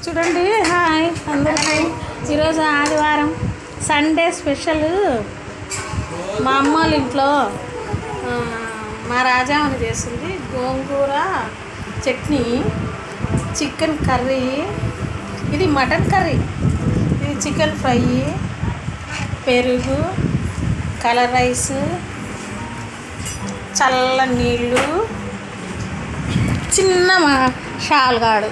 చూడండి. హాయ్ అందరికీ. ఈరోజు ఆదివారం సండే స్పెషల్. మా అమ్మ వాళ్ళ ఇంట్లో మా రాజామని చేసింది గోంగూర చట్నీ, చికెన్ కర్రీ, ఇది మటన్ కర్రీ, ఇది చికెన్ ఫ్రై, పెరుగు, కలర్ రైస్, చల్ల నీళ్ళు, చిన్న షాల్గాడు.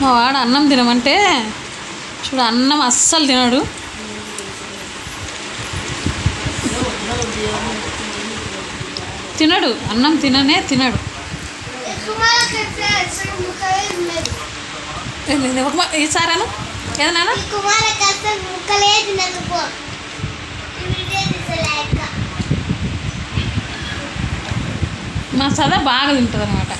మా వాడు అన్నం తినమంటే చూడు, అన్నం అస్సలు తినడు. అన్నం తినడు. ఈసారాను ఏదన్నా మా సదా బాగా తింటుంది అనమాట.